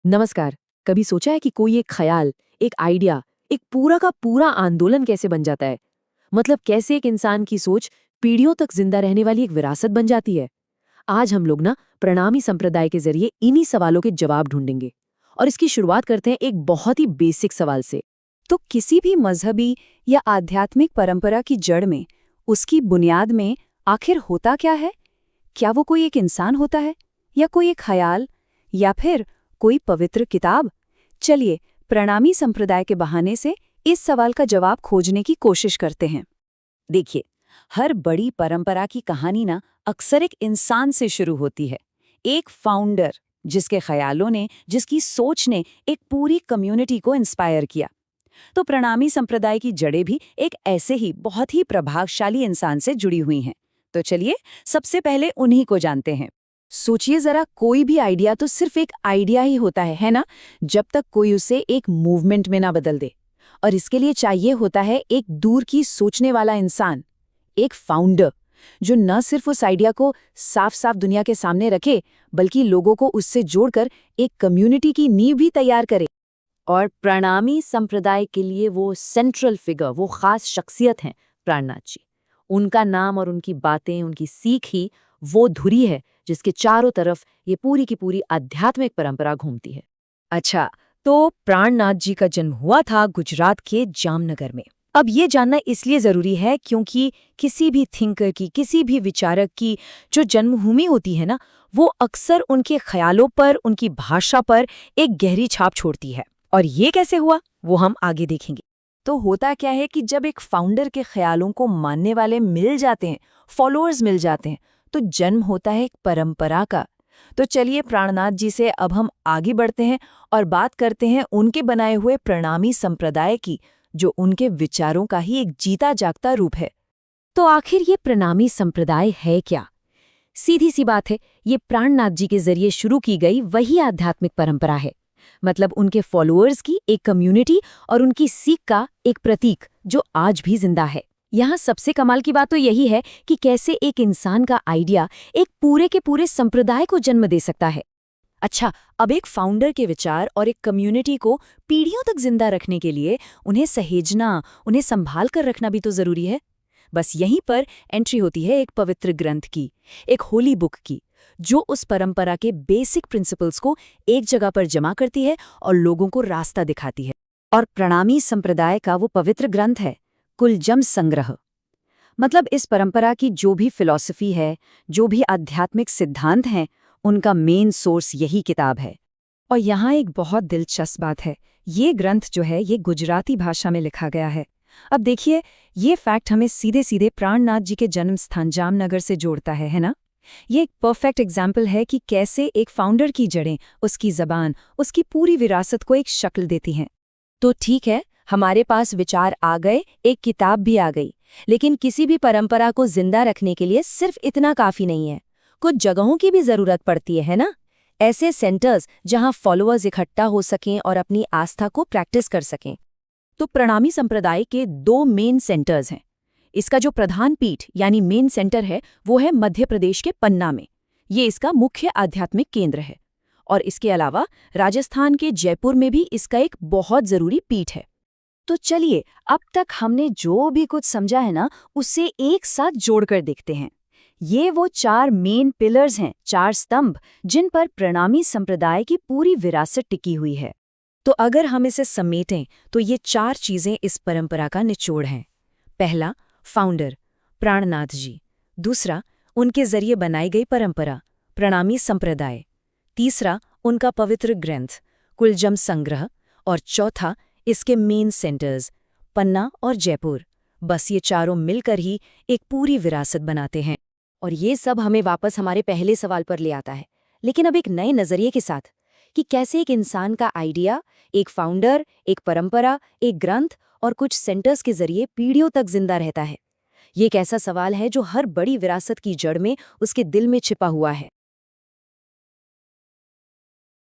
नमस्कार। कभी सोचा है कि कोई एक ख्याल, एक आइडिया, एक पूरा का पूरा आंदोलन कैसे बन जाता है? मतलब कैसे एक इंसान की सोच पीढ़ियों तक जिंदा रहने वाली एक विरासत बन जाती है? आज हम लोग ना प्रणामी संप्रदाय के जरिए इन्हीं सवालों के जवाब ढूंढेंगे। और इसकी शुरुआत करते हैं एक बहुत ही बेसिक सवाल से। तो किसी भी मजहबी या आध्यात्मिक परंपरा की जड़ में, उसकी बुनियाद में आखिर होता क्या है? क्या वो कोई एक इंसान होता है, या कोई एक ख्याल, या फिर कोई पवित्र किताब? चलिए, प्रणामी संप्रदाय के बहाने से इस सवाल का जवाब खोजने की कोशिश करते हैं। देखिए, हर बड़ी परंपरा की कहानी ना अक्सर एक इंसान से शुरू होती है। एक फाउंडर, जिसके ख्यालों ने, जिसकी सोच ने एक पूरी कम्युनिटी को इंस्पायर किया। तो प्रणामी संप्रदाय की जड़ें भी एक ऐसे ही बहुत ही प्रभावशाली इंसान से जुड़ी हुई हैं। तो चलिए, सबसे पहले उन्हीं को जानते हैं। सोचिए जरा, कोई भी आइडिया तो सिर्फ एक आइडिया ही होता है ना? जब तक कोई उसे एक मूवमेंट में ना बदल दे। और इसके लिए चाहिए होता है एक दूर की सोचने वाला इंसान, एक फाउंडर, जो न सिर्फ उस आइडिया को साफ साफ दुनिया के सामने रखे, बल्कि लोगों को उससे जोड़कर एक कम्युनिटी की नींव भी तैयार करे। और प्रणामी संप्रदाय के लिए वो सेंट्रल फिगर, वो खास शख्सियत हैं प्राणनाथ जी। उनका नाम और उनकी बातें, उनकी सीख ही वो धुरी है जिसके चारों तरफ ये पूरी की पूरी आध्यात्मिक परंपरा घूमती है। अच्छा, तो प्राणनाथ जी का जन्म हुआ था गुजरात के जामनगर में। अब ये जानना इसलिए जरूरी है क्योंकि किसी भी थिंकर की, किसी भी विचारक की जो जन्मभूमि होती है ना, वो अक्सर उनके ख्यालों पर, उनकी भाषा पर एक गहरी छाप छोड़ती है। और ये कैसे हुआ, वो हम आगे देखेंगे। तो होता क्या है कि जब एक फाउंडर के ख्यालों को मानने वाले मिल जाते हैं, फॉलोअर्स मिल जाते हैं, तो जन्म होता है एक परंपरा का। तो चलिए, प्राणनाथ जी से अब हम आगे बढ़ते हैं और बात करते हैं उनके बनाए हुए प्रणामी संप्रदाय की, जो उनके विचारों का ही एक जीता जागता रूप है। तो आखिर ये प्रणामी संप्रदाय है क्या? सीधी सी बात है, ये प्राणनाथ जी के जरिए शुरू की गई वही आध्यात्मिक परंपरा है। मतलब उनके फॉलोअर्स की एक कम्युनिटी और उनकी सीख का एक प्रतीक जो आज भी जिंदा है। यहाँ सबसे कमाल की बात तो यही है कि कैसे एक इंसान का आइडिया एक पूरे के पूरे संप्रदाय को जन्म दे सकता है। अच्छा, अब एक फाउंडर के विचार और एक कम्युनिटी को पीढ़ियों तक जिंदा रखने के लिए उन्हें सहेजना, उन्हें संभाल कर रखना भी तो जरूरी है। बस यहीं पर एंट्री होती है एक पवित्र ग्रंथ की, एक होली बुक की, जो उस परंपरा के बेसिक प्रिंसिपल्स को एक जगह पर जमा करती है और लोगों को रास्ता दिखाती है। और प्रणामी संप्रदाय का वो पवित्र ग्रंथ है कुलजम संग्रह। मतलब इस परंपरा की जो भी फिलॉसफी है, जो भी आध्यात्मिक सिद्धांत हैं, उनका मेन सोर्स यही किताब है। और यहाँ एक बहुत दिलचस्प बात है, ये ग्रंथ जो है ये गुजराती भाषा में लिखा गया है। अब देखिए, ये फैक्ट हमें सीधे सीधे प्राणनाथ जी के जन्म स्थान जामनगर से जोड़ता है ना? ये एक परफेक्ट एग्जाम्पल है कि कैसे एक फाउंडर की जड़ें, उसकी जबान, उसकी पूरी विरासत को एक शक्ल देती हैं। तो ठीक है, हमारे पास विचार आ गए, एक किताब भी आ गई, लेकिन किसी भी परंपरा को जिंदा रखने के लिए सिर्फ इतना काफी नहीं है। कुछ जगहों की भी जरूरत पड़ती है ना? ऐसे सेंटर्स जहां फॉलोअर्स इकट्ठा हो सकें और अपनी आस्था को प्रैक्टिस कर सकें। तो प्रणामी संप्रदाय के दो मेन सेंटर्स हैं। इसका जो प्रधान पीठ यानी मेन सेंटर है, वो है मध्य प्रदेश के पन्ना में। ये इसका मुख्य आध्यात्मिक केंद्र है। और इसके अलावा राजस्थान के जयपुर में भी इसका एक बहुत जरूरी पीठ है। तो चलिए, अब तक हमने जो भी कुछ समझा है ना, उससे एक साथ जोड़कर देखते हैं। ये वो 4 मेन पिलर्स हैं, 4 स्तंभ, जिन पर प्रणामी संप्रदाय की पूरी विरासत टिकी हुई है। तो अगर हम इसे समेटें तो ये 4 चीजें इस परंपरा का निचोड़ हैं। पहला, फाउंडर प्राणनाथ जी। दूसरा, उनके जरिए बनाई गई परंपरा प्रणामी संप्रदाय। तीसरा, उनका पवित्र ग्रंथ कुलजम संग्रह। और चौथा, इसके मेन सेंटर्स पन्ना और जयपुर। बस ये चारों मिलकर ही एक पूरी विरासत बनाते हैं। और ये सब हमें वापस हमारे पहले सवाल पर ले आता है, लेकिन अब एक नए नजरिए के साथ, कि कैसे एक इंसान का आइडिया, एक फाउंडर, एक परंपरा, एक ग्रंथ और कुछ सेंटर्स के जरिए पीढ़ियों तक जिंदा रहता है। ये एक ऐसा सवाल है जो हर बड़ी विरासत की जड़ में, उसके दिल में छिपा हुआ है।